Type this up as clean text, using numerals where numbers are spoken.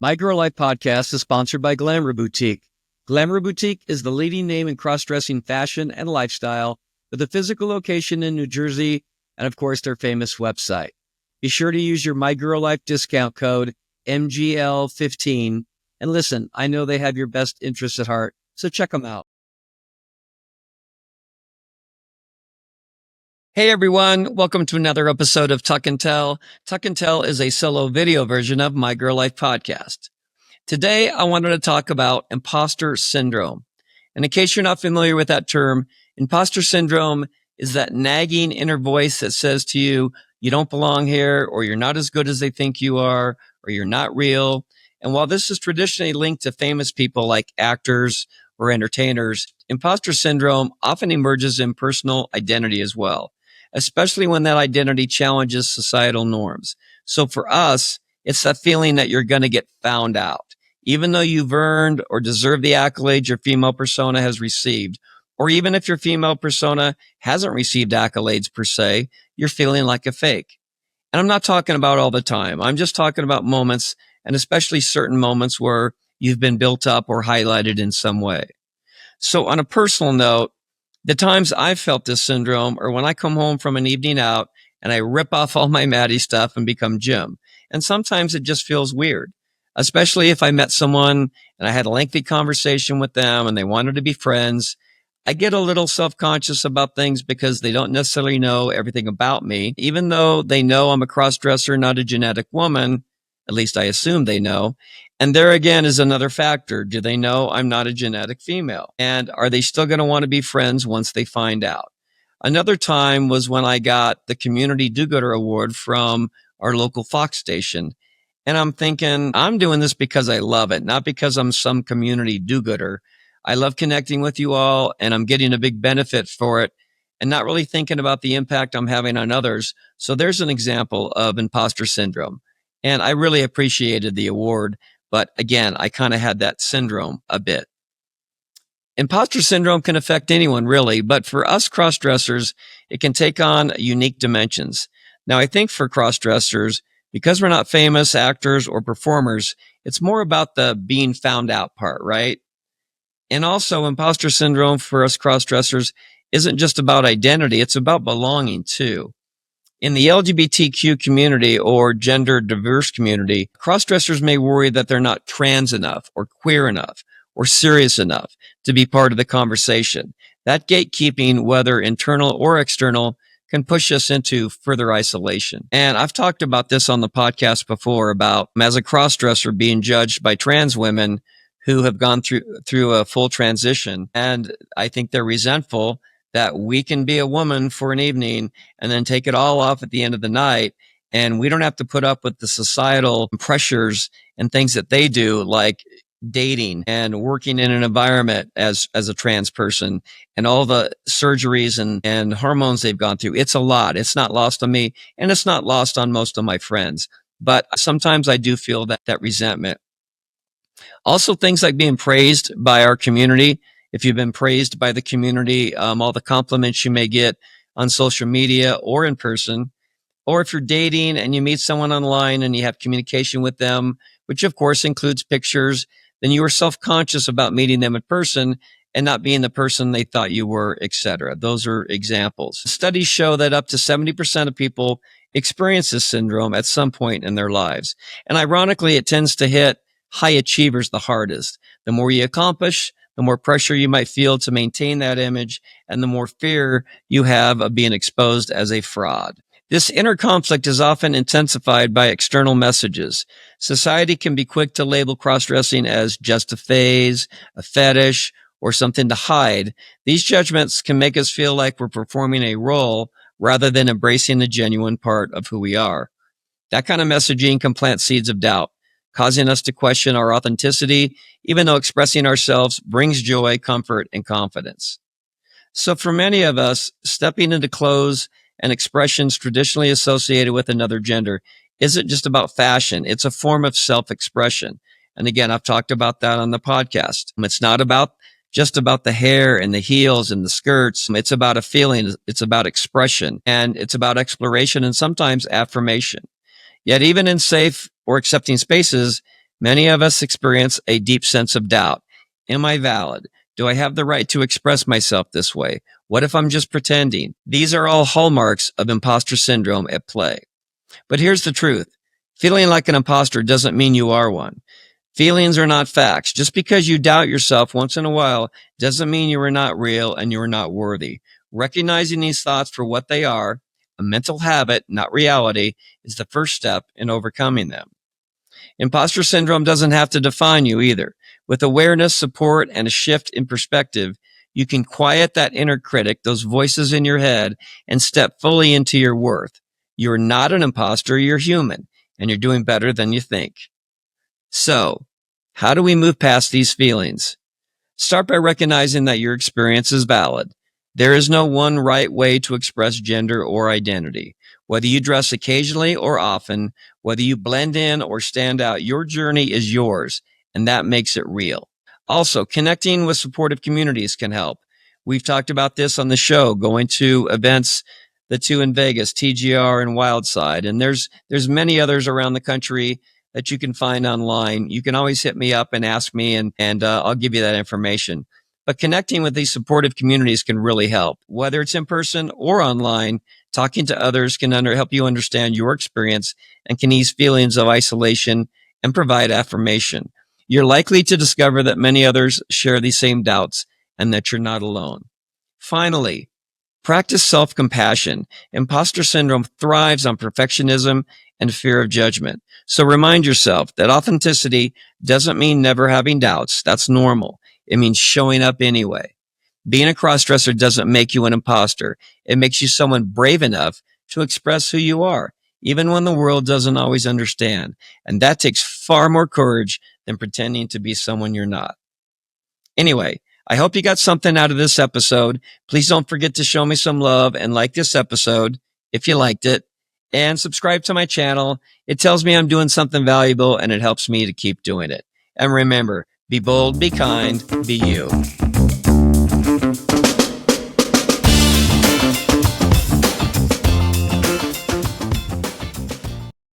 My Girl Life podcast is sponsored by Glamour Boutique. Glamour Boutique is the leading name in cross-dressing fashion and lifestyle with a physical location in New Jersey and, of course, their famous website. Be sure to use your My Girl Life discount code MGL15. And listen, I know they have your best interests at heart, so check them out. Hey everyone, welcome to another episode of Tuck and Tell. Tuck and Tell is a solo video version of My Girl Life podcast. Today, I wanted to talk about imposter syndrome. And in case you're not familiar with that term, imposter syndrome is that nagging inner voice that says to you, you don't belong here, or you're not as good as they think you are, or you're not real. And while this is traditionally linked to famous people like actors or entertainers, imposter syndrome often emerges in personal identity as well, especially when that identity challenges societal norms. So for us, it's that feeling that you're going to get found out, even though you've earned or deserve the accolades your female persona has received, or even if your female persona hasn't received accolades per se, you're feeling like a fake. And I'm not talking about all the time. I'm just talking about moments, and especially certain moments where you've been built up or highlighted in some way. So on a personal note, the times I've felt this syndrome are when I come home from an evening out and I rip off all my Maddie stuff and become Jim. And sometimes it just feels weird, especially if I met someone and I had a lengthy conversation with them and they wanted to be friends. I get a little self-conscious about things because they don't necessarily know everything about me, even though they know I'm a cross-dresser, not a genetic woman. At least I assume they know. And there again is another factor. Do they know I'm not a genetic female? And are they still going to want to be friends once they find out? Another time was when I got the Community Do-Gooder Award from our local Fox station. And I'm thinking, I'm doing this because I love it, not because I'm some community do-gooder. I love connecting with you all, and I'm getting a big benefit for it and not really thinking about the impact I'm having on others. So there's an example of imposter syndrome. And I really appreciated the award. But again, I kind of had that syndrome a bit. Imposter syndrome can affect anyone, really. But for us cross-dressers, it can take on unique dimensions. Now, I think for cross-dressers, because we're not famous actors or performers, it's more about the being found out part, right? And also, imposter syndrome for us cross-dressers isn't just about identity, it's about belonging too. In the LGBTQ community or gender diverse community, cross-dressers may worry that they're not trans enough or queer enough or serious enough to be part of the conversation. That gatekeeping, whether internal or external, can push us into further isolation. And I've talked about this on the podcast before about as a cross-dresser being judged by trans women who have gone through a full transition. And I think they're resentful that we can be a woman for an evening and then take it all off at the end of the night. And we don't have to put up with the societal pressures and things that they do, like dating and working in an environment as a trans person and all the surgeries and hormones they've gone through. It's a lot. It's not lost on me, and it's not lost on most of my friends. But sometimes I do feel that resentment. Also, things like being praised by our community. If you've been praised by the community, all the compliments you may get on social media or in person, or if you're dating and you meet someone online and you have communication with them, which of course includes pictures, then you are self-conscious about meeting them in person and not being the person they thought you were, etc. Those are examples. Studies show that up to 70% of people experience this syndrome at some point in their lives. And ironically, it tends to hit high achievers the hardest. The more you accomplish, the more pressure you might feel to maintain that image, and the more fear you have of being exposed as a fraud. This inner conflict is often intensified by external messages. Society can be quick to label cross-dressing as just a phase, a fetish, or something to hide. These judgments can make us feel like we're performing a role rather than embracing the genuine part of who we are. That kind of messaging can plant seeds of doubt, causing us to question our authenticity, even though expressing ourselves brings joy, comfort, and confidence. So for many of us, stepping into clothes and expressions traditionally associated with another gender isn't just about fashion. It's a form of self-expression. And again, I've talked about that on the podcast. It's not just about the hair and the heels and the skirts. It's about a feeling. It's about expression, and it's about exploration and sometimes affirmation. Yet even in safe or accepting spaces, Many of us experience a deep sense of doubt. Am I valid? Do I have the right to express myself this way? What if I'm just pretending? These are all hallmarks of imposter syndrome at play. But here's the truth. Feeling like an imposter doesn't mean you are one. Feelings are not facts. Just because you doubt yourself once in a while doesn't mean you are not real and you are not worthy. Recognizing these thoughts for what they are, a mental habit, not reality, is the first step in overcoming them. Imposter syndrome doesn't have to define you either. With awareness, support, and a shift in perspective, you can quiet that inner critic, those voices in your head, and step fully into your worth. You're not an imposter, you're human, and you're doing better than you think. So, how do we move past these feelings? Start by recognizing that your experience is valid. There is no one right way to express gender or identity. Whether you dress occasionally or often, whether you blend in or stand out, your journey is yours, and that makes it real. Also, connecting with supportive communities can help. We've talked about this on the show, going to events, the two in Vegas, TGR and Wildside, and there's many others around the country that you can find online. You can always hit me up and ask me, and I'll give you that information. But connecting with these supportive communities can really help. Whether it's in person or online, talking to others can help you understand your experience and can ease feelings of isolation and provide affirmation. You're likely to discover that many others share these same doubts and that you're not alone. Finally, practice self-compassion. Imposter syndrome thrives on perfectionism and fear of judgment. So remind yourself that authenticity doesn't mean never having doubts. That's normal. It means showing up anyway. Being a crossdresser doesn't make you an imposter. It makes you someone brave enough to express who you are, even when the world doesn't always understand. And that takes far more courage than pretending to be someone you're not. Anyway, I hope you got something out of this episode. Please don't forget to show me some love and like this episode if you liked it, and subscribe to my channel. It tells me I'm doing something valuable and it helps me to keep doing it. And remember, be bold, be kind, be you.